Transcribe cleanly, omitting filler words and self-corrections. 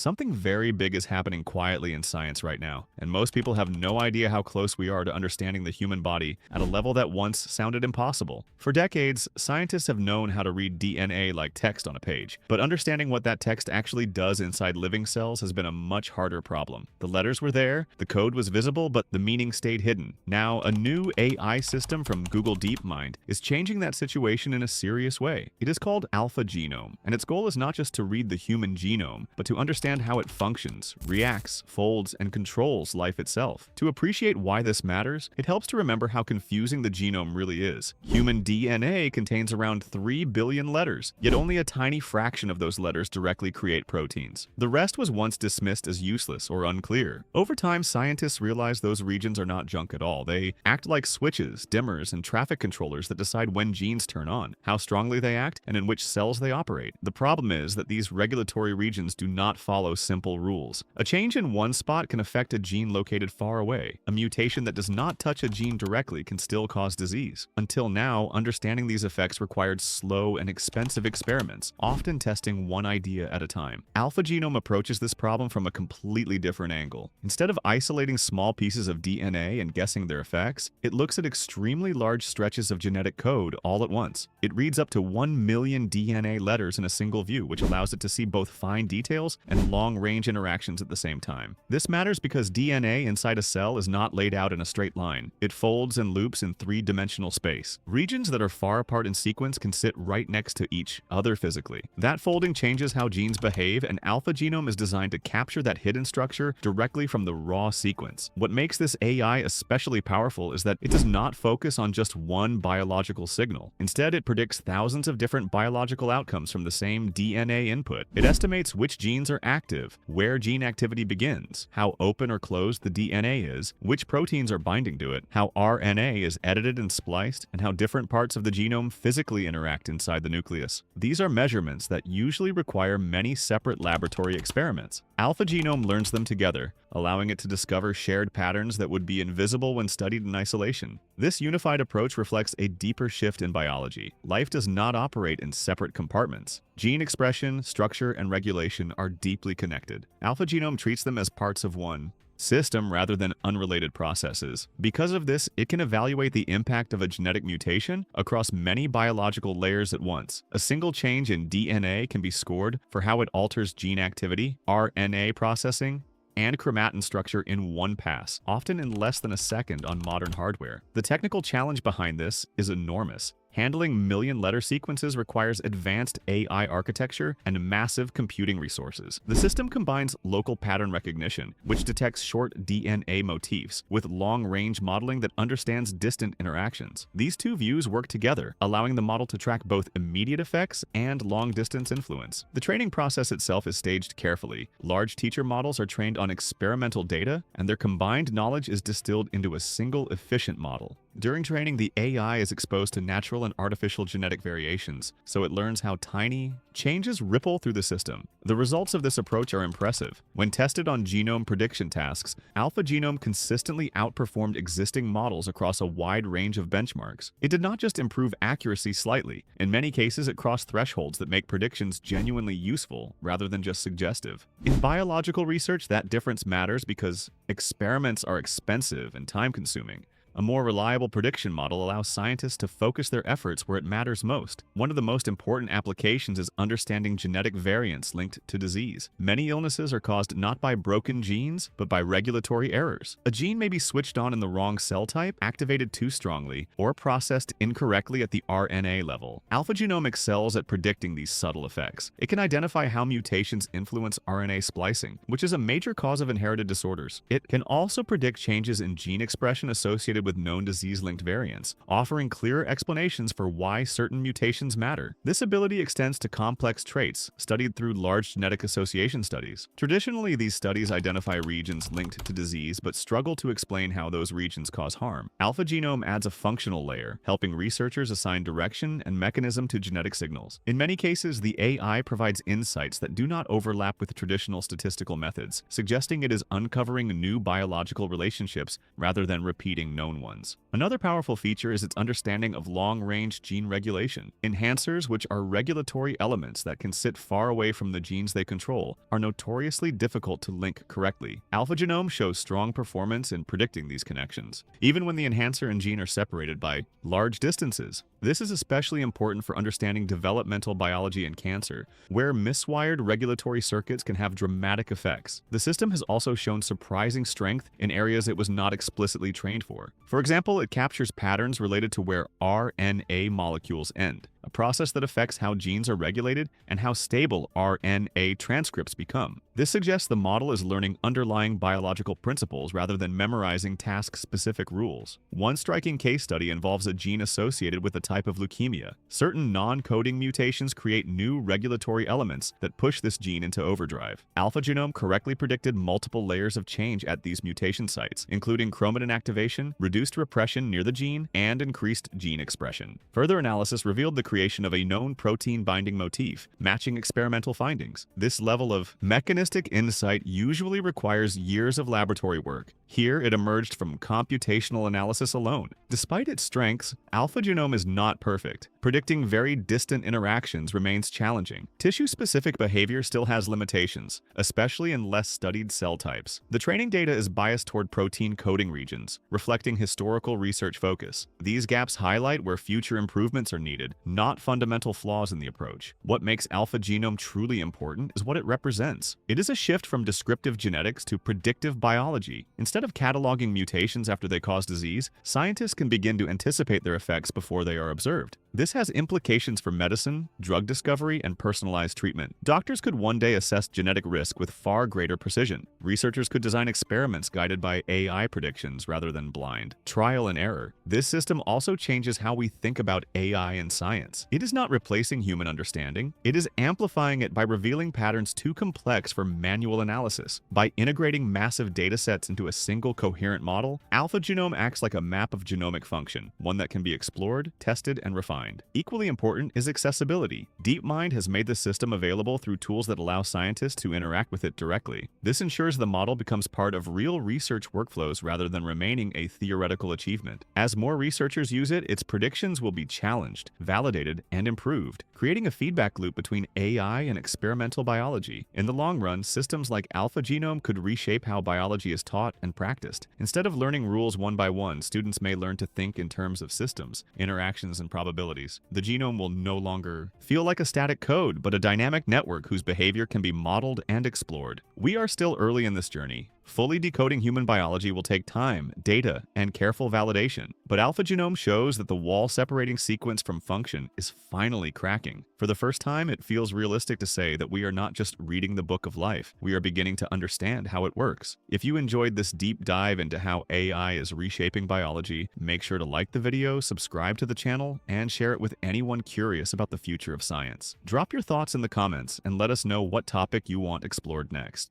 Something very big is happening quietly in science right now, and most people have no idea how close we are to understanding the human body at a level that once sounded impossible. For decades, scientists have known how to read DNA like text on a page, but understanding what that text actually does inside living cells has been a much harder problem. The letters were there, the code was visible, but the meaning stayed hidden. Now, a new AI system from Google DeepMind is changing that situation in a serious way. It is called AlphaGenome, and its goal is not just to read the human genome, but to understand how it functions, reacts, folds, and controls life itself. To appreciate why this matters, it helps to remember how confusing the genome really is. Human DNA contains around 3 billion letters, yet only a tiny fraction of those letters directly create proteins. The rest was once dismissed as useless or unclear. Over time, scientists realized those regions are not junk at all. They act like switches, dimmers, and traffic controllers that decide when genes turn on, how strongly they act, and in which cells they operate. The problem is that these regulatory regions do not follow simple rules. A change in one spot can affect a gene located far away. A mutation that does not touch a gene directly can still cause disease. Until now, understanding these effects required slow and expensive experiments, often testing one idea at a time. AlphaGenome approaches this problem from a completely different angle. Instead of isolating small pieces of DNA and guessing their effects, it looks at extremely large stretches of genetic code all at once. It reads up to 1 million DNA letters in a single view, which allows it to see both fine details and long-range interactions at the same time. This matters because DNA inside a cell is not laid out in a straight line. It folds and loops in three-dimensional space. Regions that are far apart in sequence can sit right next to each other physically. That folding changes how genes behave, and AlphaGenome is designed to capture that hidden structure directly from the raw sequence. What makes this AI especially powerful is that it does not focus on just one biological signal. Instead, it predicts thousands of different biological outcomes from the same DNA input. It estimates which genes are active, where gene activity begins, how open or closed the DNA is, which proteins are binding to it, how RNA is edited and spliced, and how different parts of the genome physically interact inside the nucleus. These are measurements that usually require many separate laboratory experiments. AlphaGenome learns them together, allowing it to discover shared patterns that would be invisible when studied in isolation. This unified approach reflects a deeper shift in biology. Life does not operate in separate compartments. Gene expression, structure, and regulation are deeply connected. AlphaGenome treats them as parts of one system rather than unrelated processes. Because of this, it can evaluate the impact of a genetic mutation across many biological layers at once. A single change in DNA can be scored for how it alters gene activity, RNA processing, and chromatin structure in one pass, often in less than a second on modern hardware. The technical challenge behind this is enormous. Handling million-letter sequences requires advanced AI architecture and massive computing resources. The system combines local pattern recognition, which detects short DNA motifs, with long-range modeling that understands distant interactions. These two views work together, allowing the model to track both immediate effects and long-distance influence. The training process itself is staged carefully. Large teacher models are trained on experimental data, and their combined knowledge is distilled into a single efficient model. During training, the AI is exposed to natural and artificial genetic variations, so it learns how tiny changes ripple through the system. The results of this approach are impressive. When tested on genome prediction tasks, AlphaGenome consistently outperformed existing models across a wide range of benchmarks. It did not just improve accuracy slightly. In many cases, it crossed thresholds that make predictions genuinely useful rather than just suggestive. In biological research, that difference matters because experiments are expensive and time-consuming. A more reliable prediction model allows scientists to focus their efforts where it matters most. One of the most important applications is understanding genetic variants linked to disease. Many illnesses are caused not by broken genes, but by regulatory errors. A gene may be switched on in the wrong cell type, activated too strongly, or processed incorrectly at the RNA level. AlphaGenome excels at predicting these subtle effects. It can identify how mutations influence RNA splicing, which is a major cause of inherited disorders. It can also predict changes in gene expression associated with known disease-linked variants, offering clearer explanations for why certain mutations matter. This ability extends to complex traits studied through large genetic association studies. Traditionally, these studies identify regions linked to disease but struggle to explain how those regions cause harm. AlphaGenome adds a functional layer, helping researchers assign direction and mechanism to genetic signals. In many cases, the AI provides insights that do not overlap with traditional statistical methods, suggesting it is uncovering new biological relationships rather than repeating known known ones. Another powerful feature is its understanding of long-range gene regulation. Enhancers, which are regulatory elements that can sit far away from the genes they control, are notoriously difficult to link correctly. AlphaGenome shows strong performance in predicting these connections, even when the enhancer and gene are separated by large distances. This is especially important for understanding developmental biology and cancer, where miswired regulatory circuits can have dramatic effects. The system has also shown surprising strength in areas it was not explicitly trained for. For example, it captures patterns related to where RNA molecules end, a process that affects how genes are regulated and how stable RNA transcripts become. This suggests the model is learning underlying biological principles rather than memorizing task-specific rules. One striking case study involves a gene associated with a type of leukemia. Certain non-coding mutations create new regulatory elements that push this gene into overdrive. AlphaGenome correctly predicted multiple layers of change at these mutation sites, including chromatin activation, reduced repression near the gene, and increased gene expression. Further analysis revealed the creation of a known protein-binding motif, matching experimental findings. This level of mechanistic insight usually requires years of laboratory work. Here, it emerged from computational analysis alone. Despite its strengths, AlphaGenome is not perfect. Predicting very distant interactions remains challenging. Tissue-specific behavior still has limitations, especially in less studied cell types. The training data is biased toward protein coding regions, reflecting historical research focus. These gaps highlight where future improvements are needed, not fundamental flaws in the approach. What makes AlphaGenome truly important is what it represents. It is a shift from descriptive genetics to predictive biology. Instead of cataloging mutations after they cause disease, scientists can begin to anticipate their effects before they are observed. This has implications for medicine, drug discovery, and personalized treatment. Doctors could one day assess genetic risk with far greater precision. Researchers could design experiments guided by AI predictions rather than blind trial and error. This system also changes how we think about AI and science. It is not replacing human understanding. It is amplifying it by revealing patterns too complex for manual analysis. By integrating massive data sets into a single coherent model, AlphaGenome acts like a map of genomic function, one that can be explored, tested, and refined. Equally important is accessibility. DeepMind has made the system available through tools that allow scientists to interact with it directly. This ensures the model becomes part of real research workflows rather than remaining a theoretical achievement. As more researchers use it, its predictions will be challenged, validated, and improved, creating a feedback loop between AI and experimental biology. In the long run, systems like AlphaGenome could reshape how biology is taught and practiced. Instead of learning rules one by one, students may learn to think in terms of systems, interactions, and probabilities. The genome will no longer feel like a static code, but a dynamic network whose behavior can be modeled and explored. We are still early in this journey. Fully decoding human biology will take time, data, and careful validation. But AlphaGenome shows that the wall separating sequence from function is finally cracking. For the first time, it feels realistic to say that we are not just reading the book of life. We are beginning to understand how it works. If you enjoyed this deep dive into how AI is reshaping biology, make sure to like the video, subscribe to the channel, and share it with anyone curious about the future of science. Drop your thoughts in the comments and let us know what topic you want explored next.